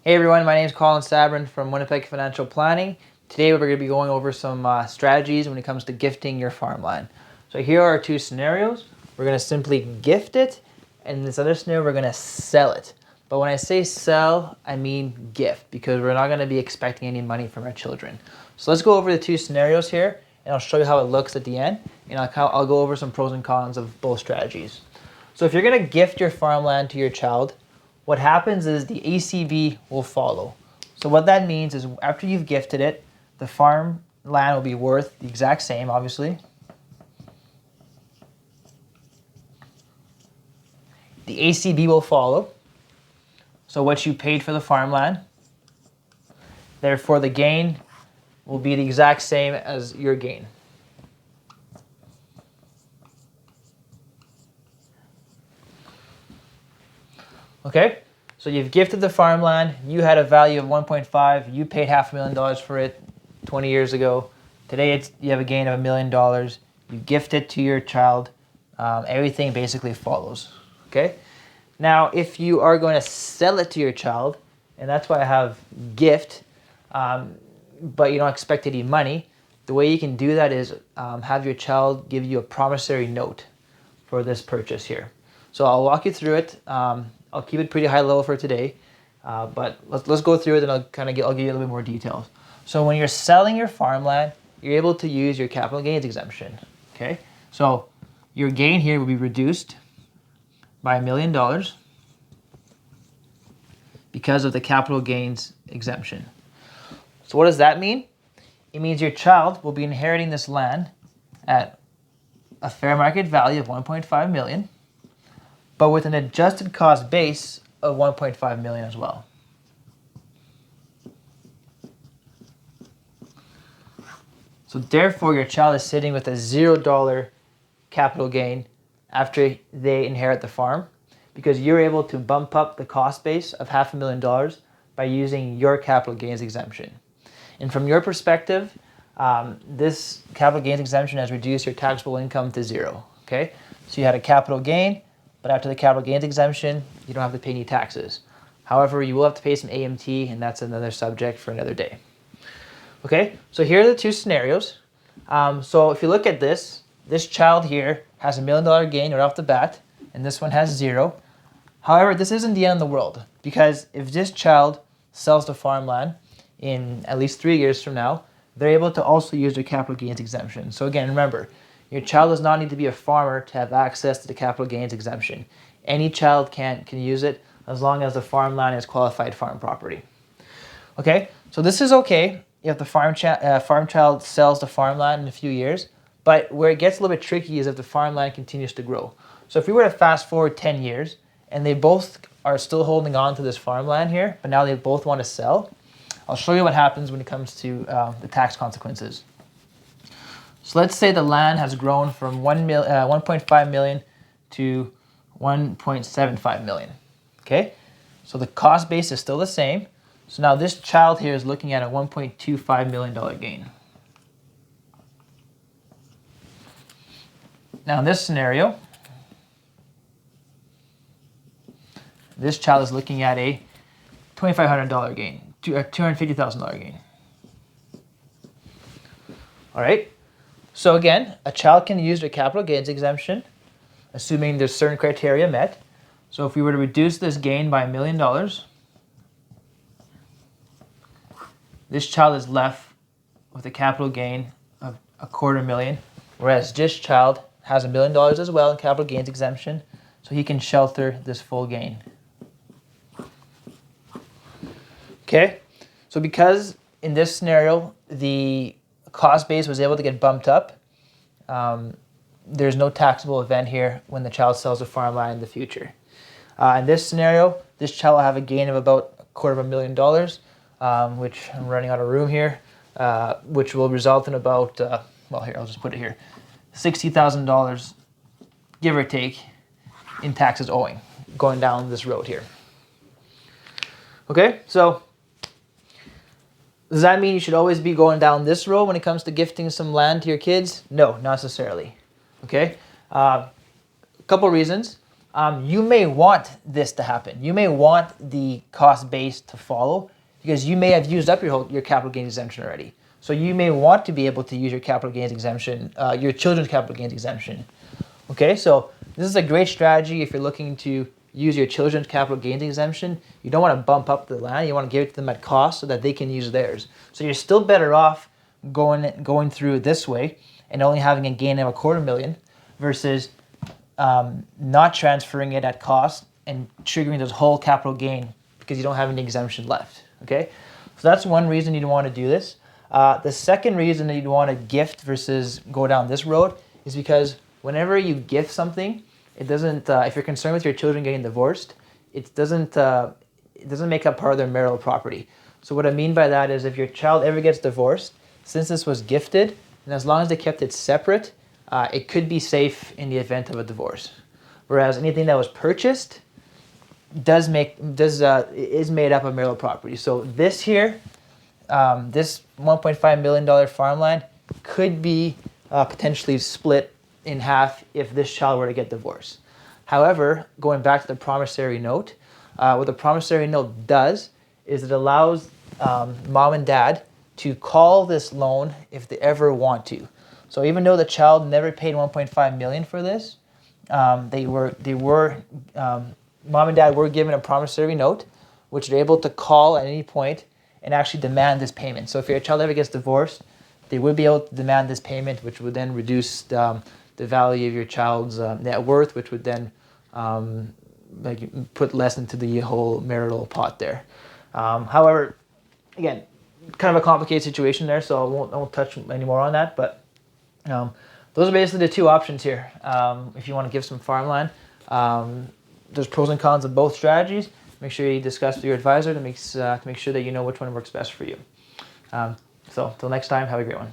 Hey everyone, my name is Colin Sabrin from Winnipeg Financial Planning. Today we're going to be going over some strategies when it comes to gifting your farmland. So here are two scenarios. We're going to simply gift it, and in this other scenario we're going to sell it. But when I say sell, I mean gift, because we're not going to be expecting any money from our children. So let's go over the two scenarios here, and I'll show you how it looks at the end, and I'll go over some pros and cons of both strategies. So if you're going to gift your farmland to your child, what happens is the ACV will follow. So what that means is after you've gifted it, the farmland will be worth the exact same, obviously. The ACV will follow. So what you paid for the farmland, therefore the gain will be the exact same as your gain. Okay, so you've gifted the farmland, you had a value of 1.5, you paid $500,000 for it 20 years ago. Today you have a gain of $1 million, you gift it to your child, everything basically follows, okay? Now, if you are going to sell it to your child, and that's why I have gift, but you don't expect any money, the way you can do that is have your child give you a promissory note for this purchase here. So I'll walk you through it. I'll keep it pretty high level for today, but let's go through it, and I'll give you a little bit more details. So when you're selling your farmland, you're able to use your capital gains exemption. Okay, so your gain here will be reduced by $1 million because of the capital gains exemption. So what does that mean? It means your child will be inheriting this land at a fair market value of $1.5 million. But with an adjusted cost base of $1.5 million as well. So therefore, your child is sitting with a $0 capital gain after they inherit the farm, because you're able to bump up the cost base of $500,000 by using your capital gains exemption. And from your perspective, this capital gains exemption has reduced your taxable income to zero. Okay, so you had a capital gain, but after the capital gains exemption, you don't have to pay any taxes. However, you will have to pay some AMT, and that's another subject for another day. Okay, so here are the two scenarios. So if you look at this child here has a $1 million gain right off the bat, and this one has zero. However, this isn't the end of the world, because if this child sells the farmland in at least 3 years from now, they're able to also use their capital gains exemption. So again, remember, your child does not need to be a farmer to have access to the capital gains exemption. Any child can use it as long as the farmland is qualified farm property. Okay, so this is okay if the farm child sells the farmland in a few years, but where it gets a little bit tricky is if the farmland continues to grow. So if we were to fast forward 10 years and they both are still holding on to this farmland here, but now they both want to sell, I'll show you what happens when it comes to the tax consequences. So let's say the land has grown from 1.5 million to 1.75 million. Okay, so the cost base is still the same. So now this child here is looking at a $1.25 million gain. Now in this scenario, this child is looking at a $2,500 gain, $250,000 gain. All right. So again, a child can use their capital gains exemption, assuming there's certain criteria met. So if we were to reduce this gain by $1 million, this child is left with a capital gain of $250,000, whereas this child has $1 million as well in capital gains exemption, so he can shelter this full gain. Okay, so because in this scenario, the cost base was able to get bumped up, there's no taxable event here when the child sells the farmland in the future. In this scenario, this child will have a gain of about $250,000, which I'm running out of room here, which will result in about, well here, I'll just put it here, $60,000, give or take, in taxes owing, going down this road here. Okay, so does that mean you should always be going down this road when it comes to gifting some land to your kids? No, not necessarily. Okay, a couple reasons. you may want this to happen. You may want the cost base to follow because you may have used up your capital gains exemption already. So you may want to be able to use your capital gains exemption, your children's capital gains exemption. Okay, so this is a great strategy if you're looking to use your children's capital gains exemption. You don't want to bump up the land. You want to give it to them at cost so that they can use theirs. So you're still better off going through this way and only having a gain of $250,000 versus not transferring it at cost and triggering this whole capital gain because you don't have any exemption left. Okay, so that's one reason you'd want to do this. The second reason that you'd want to gift versus go down this road is because whenever you gift something, it doesn't. If you're concerned with your children getting divorced, it doesn't make up part of their marital property. So what I mean by that is if your child ever gets divorced, since this was gifted, and as long as they kept it separate, it could be safe in the event of a divorce. Whereas anything that was purchased is made up of marital property. So this here, this $1.5 million farmland could be potentially split in half if this child were to get divorced. However, going back to the promissory note, what the promissory note does is it allows mom and dad to call this loan if they ever want to. So even though the child never paid $1.5 million for this, mom and dad were given a promissory note, which they're able to call at any point and actually demand this payment. So if your child ever gets divorced, they would be able to demand this payment, which would then reduce the value of your child's net worth, which would then put less into the whole marital pot there. However, again, kind of a complicated situation there, so I won't touch any more on that. But those are basically the two options here. If you want to give some farmland, there's pros and cons of both strategies. Make sure you discuss with your advisor to make sure that you know which one works best for you. So, till next time, have a great one.